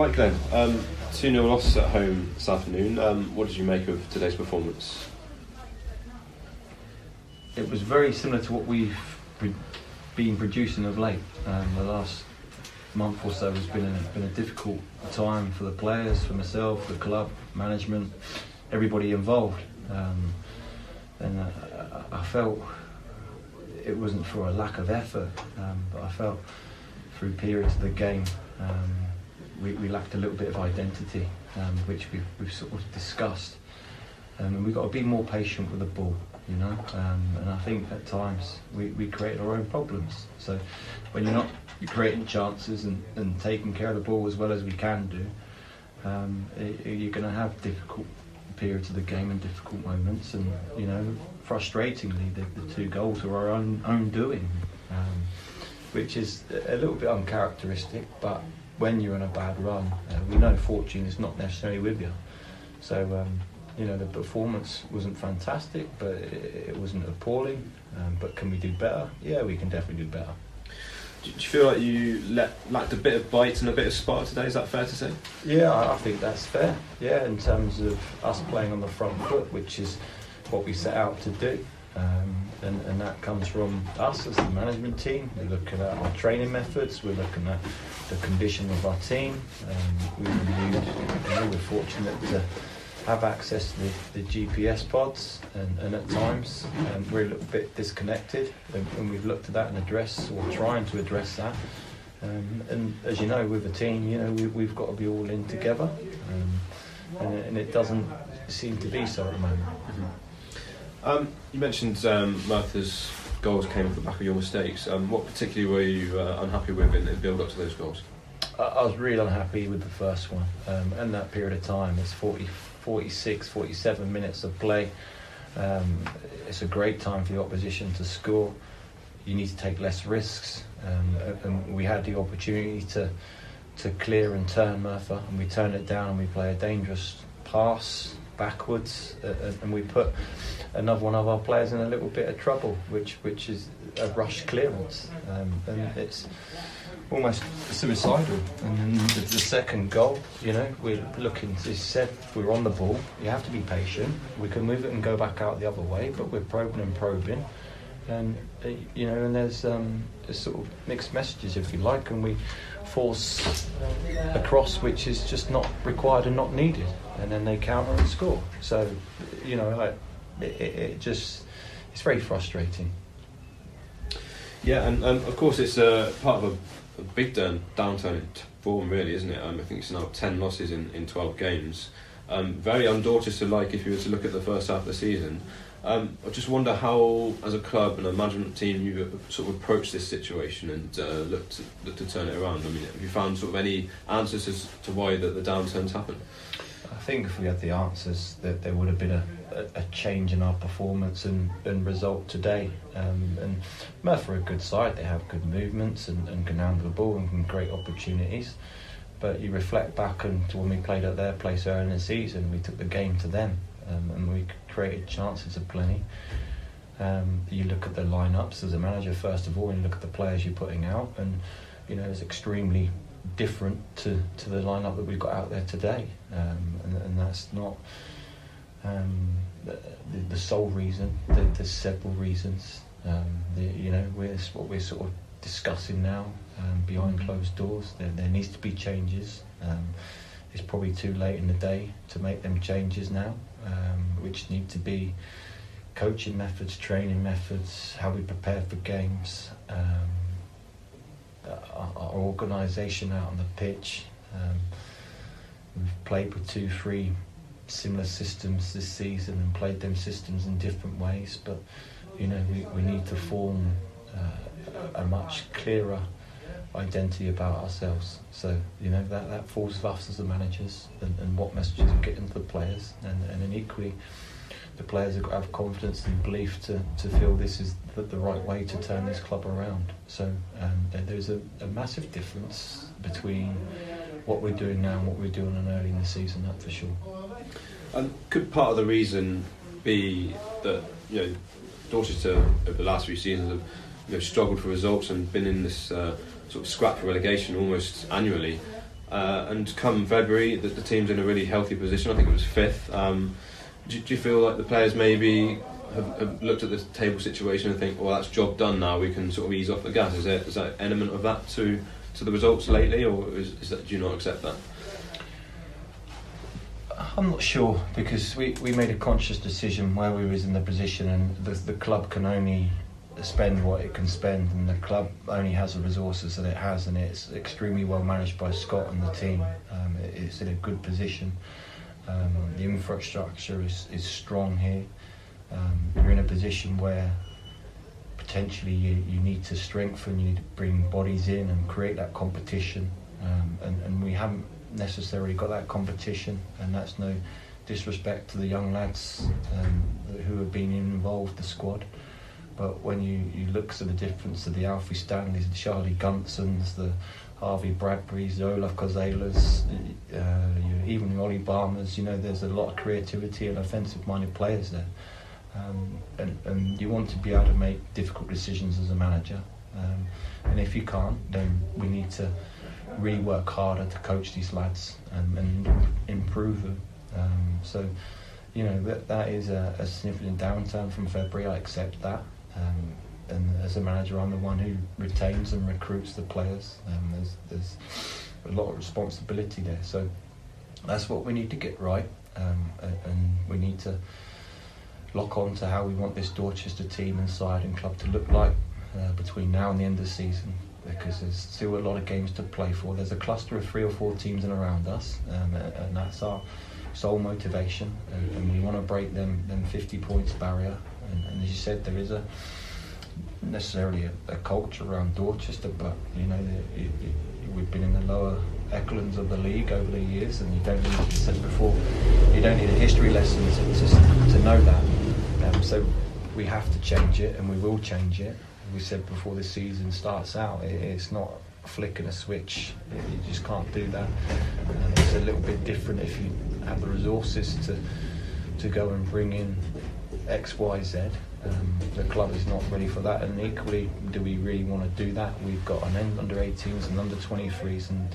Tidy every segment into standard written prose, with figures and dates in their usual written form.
Right, Glenn. 2-0 loss at home this afternoon. What did you make of today's performance? It was very similar to what we've been producing of late. The last month or so has been a difficult time for the players, for myself, the club, management, everybody involved. And I felt it wasn't for a lack of effort, but I felt through periods of the game we lacked a little bit of identity, which we've sort of discussed. And we've got to be more patient with the ball, you know. And I think at times we created our own problems. So when you're not creating chances and taking care of the ball as well as we can do, you're going to have difficult periods of the game and difficult moments. And you know, frustratingly, the 2 goals were our own doing, which is a little bit uncharacteristic. But when you're in a bad run, we know fortune is not necessarily with you. So. You know, the performance wasn't fantastic, but it wasn't appalling. But can we do better? Yeah, we can definitely do better. Do you feel like you lacked a bit of bite and a bit of spark today? Is that fair to say? Yeah, I think that's fair. Yeah, in terms of us playing on the front foot, which is what we set out to do. And that comes from us as the management team. We're looking at our training methods, we're looking at the condition of our team. We're fortunate to have access to the GPS pods, and at times we're a little bit disconnected, and we've looked at that and trying to address that. And as you know, with a team, you know, we've got to be all in together, and it doesn't seem to be so at the moment. Mm-hmm. You mentioned Merthyr's goals came off the back of your mistakes. What particularly were you unhappy with in the build-up to those goals? I was really unhappy with the first one, and that period of time. It's 46, 47 minutes of play. It's a great time for the opposition to score. You need to take less risks, and we had the opportunity to clear and turn Merthyr, and we turned it down and we play a dangerous pass backwards, and we put another one of our players in a little bit of trouble, which is a rush clearance, and it's almost suicidal. And then the second goal, you know, we're looking, as you said, we're on the ball, you have to be patient, we can move it and go back out the other way, but we're probing, and you know, and there's sort of mixed messages, if you like, and we force a cross which is just not required and not needed, and then they counter and score. So, you know, it's very frustrating. Yeah, and of course it's part of a big downturn in form, really, isn't it? I think it's now 10 losses in 12 games. Very un-Dorchester-like if you were to look at the first half of the season. I just wonder how, as a club and a management team, you sort of approached this situation and looked to turn it around. I mean, have you found sort of any answers as to why the downturn's happened? I think if we had the answers, that there would have been a change in our performance and result today. And Merthyr are a good side, they have good movements and can handle the ball and can create opportunities. But you reflect back to when we played at their place earlier in the season, we took the game to them, and we created chances aplenty. You look at the lineups as a manager first of all, and you look at the players you're putting out, and you know, it's extremely different to the lineup that we've got out there today, and that's not the sole reason. There's several reasons. You know, what we're sort of discussing now behind closed doors. There needs to be changes. It's probably too late in the day to make them changes now, which need to be coaching methods, training methods, how we prepare for games, our organisation out on the pitch. We've played with 2-3 similar systems this season and played them systems in different ways, but you know, we need to form a much clearer identity about ourselves. So you know, that falls with us as the managers, and what messages we get into the players, and then equally the players have got to have confidence and belief to feel this is the right way to turn this club around. So there's a massive difference between what we're doing now and what we were doing early in the season, that's for sure. And could part of the reason be that, you know, Dorchester over the last few seasons have, you know, struggled for results and been in this sort of scrap for relegation almost annually? and come February, the team's in a really healthy position. I think it was 5th. Do you feel like the players maybe have looked at the table situation and think, well, that's job done now, we can sort of ease off the gas? Is that an element of that to the results lately, or is that, do you not accept that? I'm not sure, because we made a conscious decision where we was in the position, and the club can only spend what it can spend, and the club only has the resources that it has, and it's extremely well managed by Scott and the team. It's in a good position. The infrastructure is strong here. You're in a position where potentially you need to strengthen, you need to bring bodies in and create that competition, and we haven't necessarily got that competition, and that's no disrespect to the young lads who have been involved, the squad. But when you look at the difference of the Alfie Stanleys, the Charlie Gunsons, the Harvey Bradburys, the Olaf Kozelas, even the Ollie Barmers, there's a lot of creativity and offensive-minded players there. And you want to be able to make difficult decisions as a manager. And if you can't, then we need to really work harder to coach these lads and improve them. So, that is a significant downturn from February. I accept that. And as a manager, I'm the one who retains and recruits the players. There's a lot of responsibility there. So that's what we need to get right. And we need to lock on to how we want this Dorchester team and side and club to look like between now and the end of the season, because there's still a lot of games to play for. There's a cluster of 3 or 4 teams in around us, and that's our sole motivation, and we want to break them 50 points barrier. And as you said, there is necessarily a culture around Dorchester, but we've been in the lower echelons of the league over the years, and you don't need, as I said before, you don't need a history lesson to know that. So we have to change it, and we will change it. We said before the season starts out, it's not a flick and a switch. You just can't do that. It's a little bit different if you have the resources to go and bring in X, Y, Z. The club is not ready for that, and equally, do we really want to do that? We've got an under-18s and under-23s, and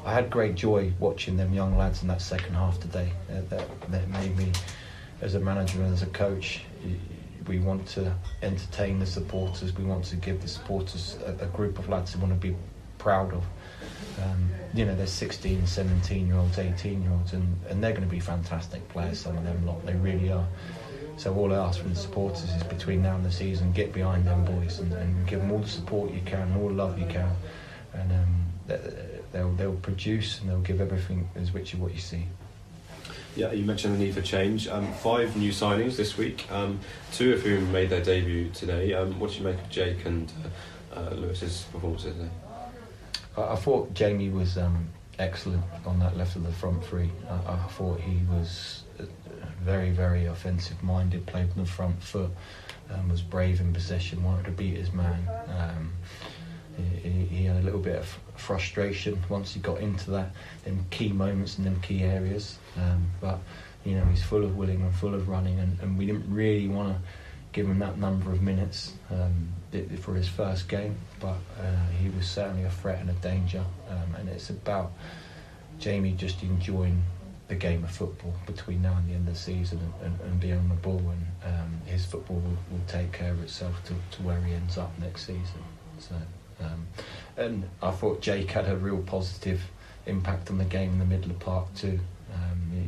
I had great joy watching them young lads in that second half today. That made me, as a manager and as a coach, we want to entertain the supporters. We want to give the supporters a group of lads who want to be proud of. There's 16, 17-year-olds, 18-year-olds, and they're going to be fantastic players, some of them lot. They really are. So all I ask from the supporters is, between now and the season, get behind them boys and give them all the support you can, all the love you can, and they'll produce and they'll give everything as which of what you see. Yeah, you mentioned the need for change. 5 new signings this week, 2 of whom made their debut today. What do you make of Jake and Lewis's performances today? I thought Jamie was excellent on that left of the front three. I thought he was very, very offensive-minded, played on the front foot, was brave in possession, wanted to beat his man. He had a little bit of frustration once he got into them key moments and them key areas. But he's full of willing and full of running, and we didn't really want to give him that number of minutes for his first game. But he was certainly a threat and a danger. And it's about Jamie just enjoying the game of football between now and the end of the season, and being on the ball, and his football will take care of itself to where he ends up next season. So, and I thought Jake had a real positive impact on the game in the middle of the park too.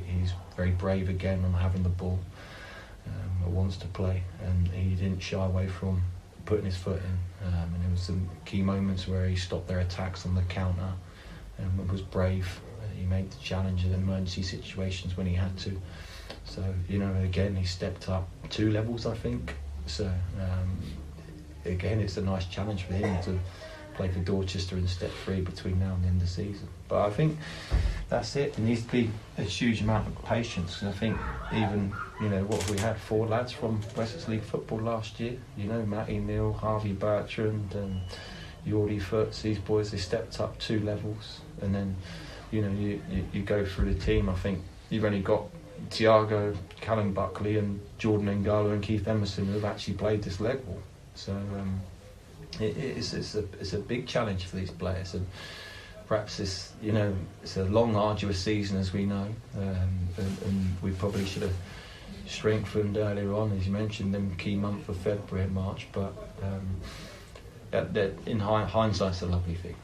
He's very brave again on having the ball, wants to play, and he didn't shy away from putting his foot in. And there was some key moments where he stopped their attacks on the counter and was brave. He made the challenge in emergency situations when he had to. So, again, he stepped up 2 levels, I think. So, again, it's a nice challenge for him to play for Dorchester in step 3 between now and the end of the season. But I think that's it. There needs to be a huge amount of patience. And I think even, what we had 4 lads from Wessex League football last year. Matty Neal, Harvey Bertrand, and Yordi Foots. These boys, they stepped up 2 levels. And then, you go through the team. I think you've only got Tiago, Callum Buckley, and Jordan Ngalo and Keith Emerson who have actually played this level. So it's a big challenge for these players, and perhaps it's a long, arduous season, as we know, and we probably should have strengthened earlier on, as you mentioned, them key month of February and March. But in hindsight's a lovely thing.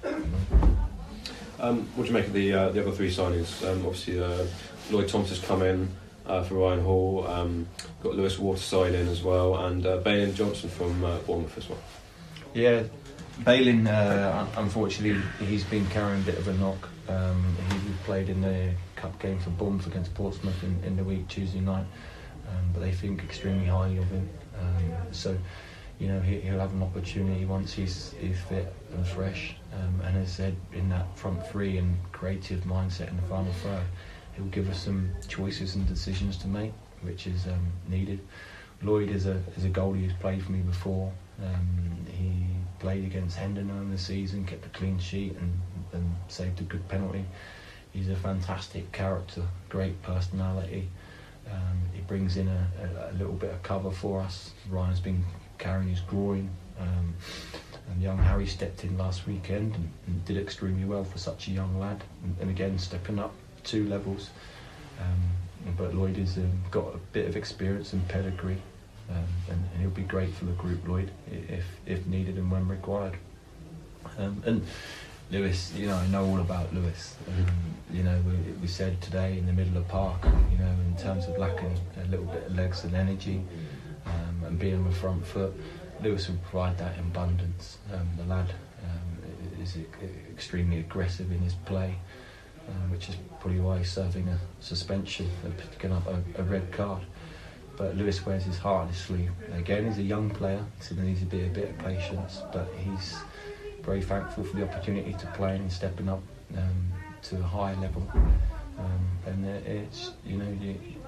What do you make of the other three signings? Obviously, Lloyd Thomas has come in for Ryan Hall. Got Lewis Waterside in as well, and Balin Johnson from Bournemouth as well. Yeah, Balin, unfortunately, he's been carrying a bit of a knock. He played in the cup game for Bournemouth against Portsmouth in the week, Tuesday night, but they think extremely highly of him. So, he'll have an opportunity once he's fit and fresh. And as I said, in that front three and creative mindset in the final third, he'll give us some choices and decisions to make, which is needed. Lloyd is a goalie who's played for me before. He played against Hendon in the season, kept a clean sheet and saved a good penalty. He's a fantastic character, great personality. He brings in a little bit of cover for us. Ryan's been carrying his groin, and young Harry stepped in last weekend and did extremely well for such a young lad, and again stepping up 2 levels. But Lloyd has got a bit of experience and pedigree, and he'll be great for the group, Lloyd, if needed and when required. And Lewis, I know all about Lewis. We said today in the middle of park, in terms of lacking a little bit of legs and energy, and being on the front foot, Lewis will provide that in abundance. The lad is extremely aggressive in his play, which is probably why he's serving a suspension and picking up a red card. But Lewis wears his heart on his sleeve. Again, he's a young player, so there needs to be a bit of patience, but he's very thankful for the opportunity to play and stepping up to a high level. And it's,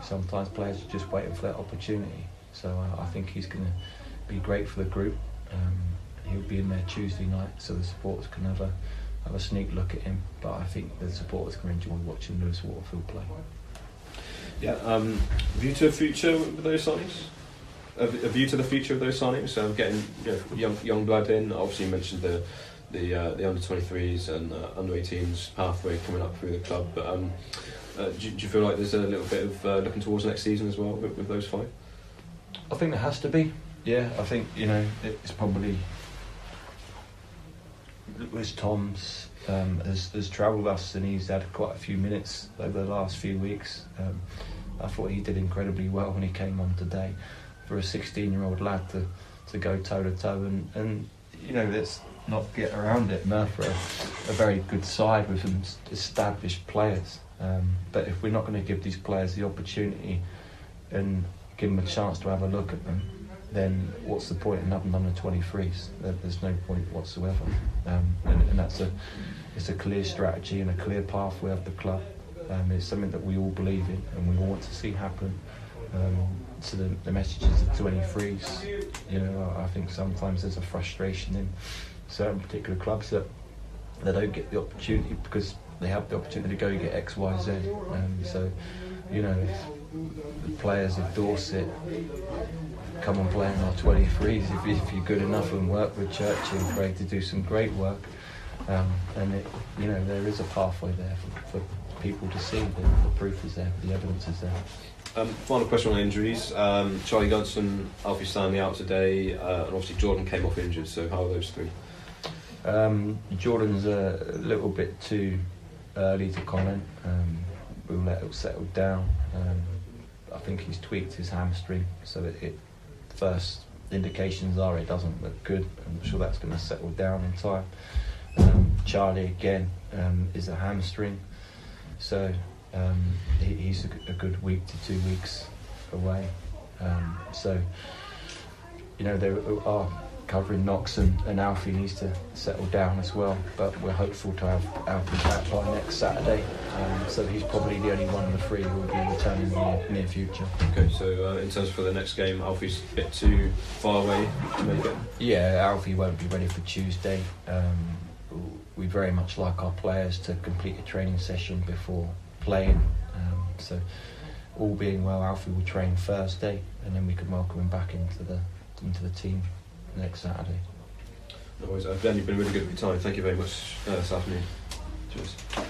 sometimes players are just waiting for that opportunity. So I think he's going to be great for the group. He'll be in there Tuesday night, so the supporters can have a sneak look at him. But I think the supporters can enjoy watching Lewis Waterfield play. Yeah. View to the future with those signings. A view to the future of those signings. So getting young blood in. Obviously, you mentioned the under 23s and under 18s pathway coming up through the club. But do you feel like there's a little bit of looking towards next season as well with those 5? I think there has to be. Yeah, I think it's probably Lewis Toms has travelled with us and he's had quite a few minutes over the last few weeks. I thought he did incredibly well when he came on today for a 16-year-old lad to go toe to toe and let's not get around it. Merthyr are a very good side with some established players, but if we're not going to give these players the opportunity and give them a chance to have a look at them, then what's the point in having under 23s? There's no point whatsoever. And it's a clear strategy and a clear pathway of the club. It's something that we all believe in and we all want to see happen. To the messages of 23s, I think sometimes there's a frustration in certain particular clubs that they don't get the opportunity because they have the opportunity to go and get X, Y, Z. So, if the players of Dorset come and play in our 23s, if you're good enough and work with Churchill and Craig to do some great work, then there is a pathway there for people to see. The proof is there, the evidence is there. Final question on injuries. Charlie Gunson, Alfie Stanley out today, and obviously Jordan came off injured, so how are those 3? Jordan's a little bit too early to comment. We'll let it settle down. I think he's tweaked his hamstring, so it first indications are it doesn't look good. I'm sure that's going to settle down in time. Charlie again is a hamstring, so he's a good week to 2 weeks away. So there are covering Knox and Alfie needs to settle down as well, but we're hopeful to have Alfie back by next Saturday, so he's probably the only one of the 3 who will be returning in the near future. Okay, so in terms for the next game, Alfie's a bit too far away to make it? Yeah, Alfie won't be ready for Tuesday. We very much like our players to complete a training session before playing, so all being well, Alfie will train Thursday and then we can welcome him back into the team next Saturday. No worries. Ben, you've been really good with your time. Thank you very much this afternoon. Cheers.